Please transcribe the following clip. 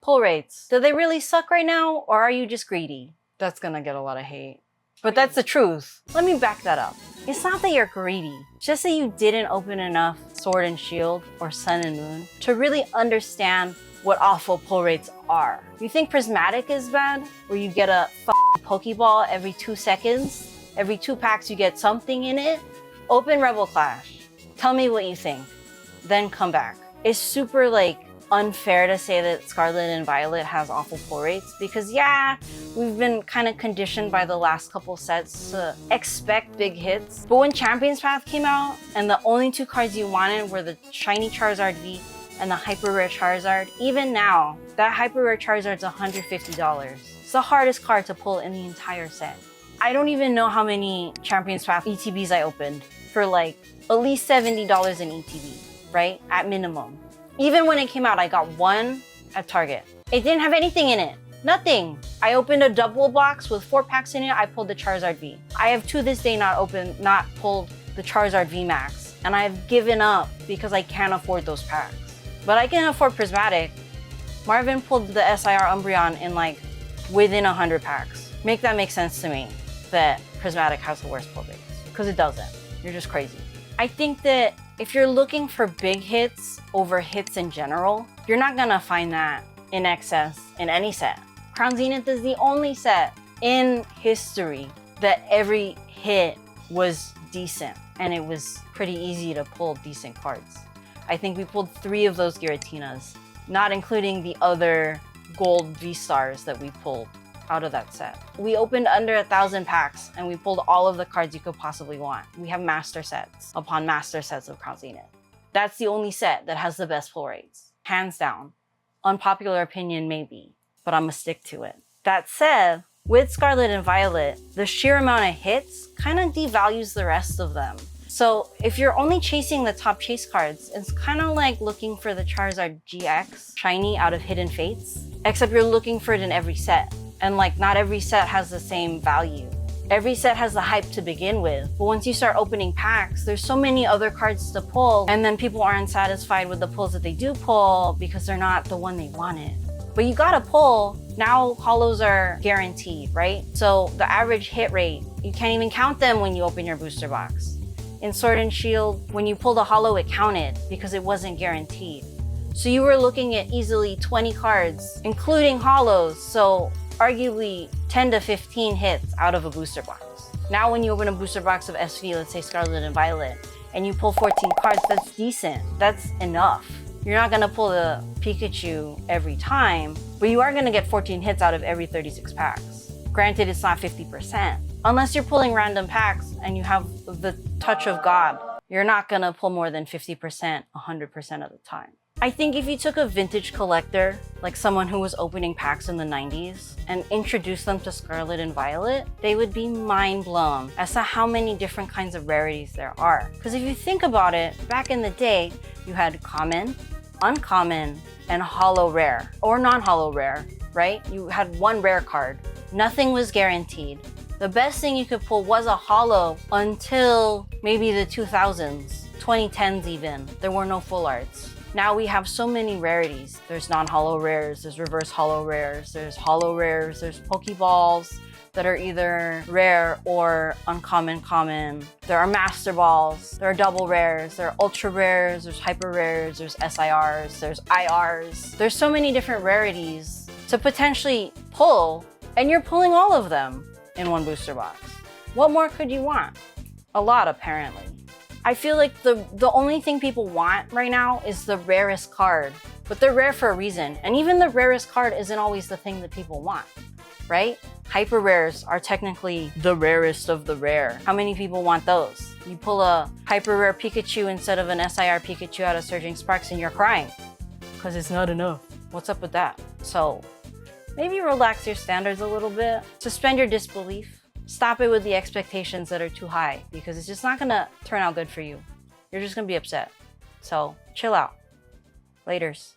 pull rates, do they really suck right now, or are you just greedy? That's gonna get a lot of hate. But that's the truth. Let me back that up. It's not that you're greedy, just that you didn't open enough Sword and Shield or Sun and Moon to really understand what awful pull rates are. You think Prismatic is bad, where you get a Pokeball every 2 seconds? Every 2 packs you get something in it? Open Rebel Clash. Tell me what you think. Then come back. It's super unfair to say that Scarlet and Violet has awful pull rates because yeah, we've been kind of conditioned by the last couple sets to expect big hits. But when Champion's Path came out and the only 2 cards you wanted were the shiny Charizard V and the hyper rare Charizard, even now, that hyper rare Charizard's $150. It's the hardest card to pull in the entire set. I don't even know how many Champion's Path ETBs I opened for at least $70 in ETB, right? At minimum. Even when it came out, I got 1 at Target. It didn't have anything in it. Nothing. I opened a double box with 4 packs in it. I pulled the Charizard V. I have to this day not pulled the Charizard V Max. And I've given up because I can't afford those packs. But I can afford Prismatic. Marvin pulled the SIR Umbreon in within 100 packs. Make that make sense to me that Prismatic has the worst pull rates. Because it doesn't. You're just crazy. I think that if you're looking for big hits over hits in general, you're not gonna find that in excess in any set. Crown Zenith is the only set in history that every hit was decent and it was pretty easy to pull decent cards. I think we pulled 3 of those Giratinas, not including the other gold V-Stars that we pulled out of that set. We opened under 1,000 packs and we pulled all of the cards you could possibly want. We have master sets upon master sets of Crown Zenith. That's the only set that has the best pull rates. Hands down. Unpopular opinion maybe, but I'm gonna stick to it. That said, with Scarlet and Violet, the sheer amount of hits kind of devalues the rest of them. So if you're only chasing the top chase cards, it's kind of like looking for the Charizard GX shiny out of Hidden Fates, except you're looking for it in every set. And not every set has the same value. Every set has the hype to begin with, but once you start opening packs, there's so many other cards to pull, and then people aren't satisfied with the pulls that they do pull because they're not the one they wanted. But you gotta pull. Now holos are guaranteed, right? So the average hit rate, you can't even count them when you open your booster box. In Sword and Shield, when you pulled a holo, it counted because it wasn't guaranteed. So you were looking at easily 20 cards, including holos, so arguably 10 to 15 hits out of a booster box. Now when you open a booster box of SV, let's say Scarlet and Violet, and you pull 14 cards, that's decent. That's enough. You're not gonna pull the Pikachu every time, but you are gonna get 14 hits out of every 36 packs. Granted, it's not 50%. Unless you're pulling random packs and you have the touch of God, you're not gonna pull more than 50%, 100% of the time. I think if you took a vintage collector, like someone who was opening packs in the 90s, and introduced them to Scarlet and Violet, they would be mind blown as to how many different kinds of rarities there are. Because if you think about it, back in the day, you had common, uncommon, and holo rare, or non-holo rare, right? You had 1 rare card. Nothing was guaranteed. The best thing you could pull was a holo until maybe the 2000s, 2010s even. There were no full arts. Now we have so many rarities. There's non-holo rares, there's reverse holo rares, there's holo rares, there's Pokeballs that are either rare or uncommon common. There are Master Balls, there are double rares, there are ultra rares, there's hyper rares, there's SIRs, there's IRs. There's so many different rarities to potentially pull, and you're pulling all of them in 1 booster box. What more could you want? A lot, apparently. I feel like the only thing people want right now is the rarest card, but they're rare for a reason. And even the rarest card isn't always the thing that people want, right? Hyper rares are technically the rarest of the rare. How many people want those? You pull a hyper rare Pikachu instead of an SIR Pikachu out of Surging Sparks and you're crying because it's not enough. What's up with that? So maybe relax your standards a little bit, suspend your disbelief. Stop it with the expectations that are too high because it's just not gonna turn out good for you. You're just gonna be upset. So chill out. Laters.